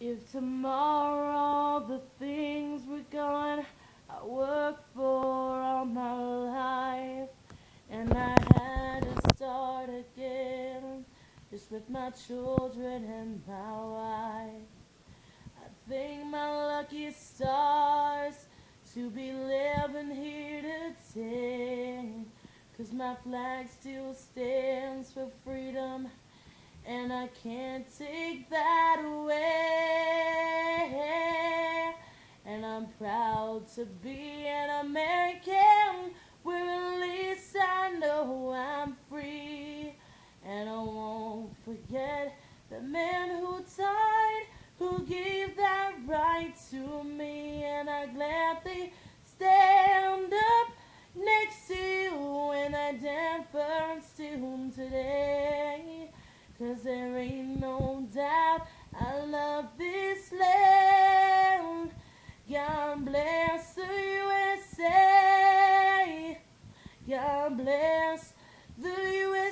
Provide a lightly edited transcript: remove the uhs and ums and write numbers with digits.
If tomorrow the things were gone I worked for all my life, and I had to start again, just with my children and my wife. I thank my lucky stars to be living here today, 'cause my flag still stands for freedom, and I can't take that away. And I'm proud to be an American, where at least I know I'm free. And I won't forget the man who died, who gave that right to me. And I gladly stand up next to you when I dance to today. 'Cause there ain't no doubt I love this land. God bless the USA. God bless the USA.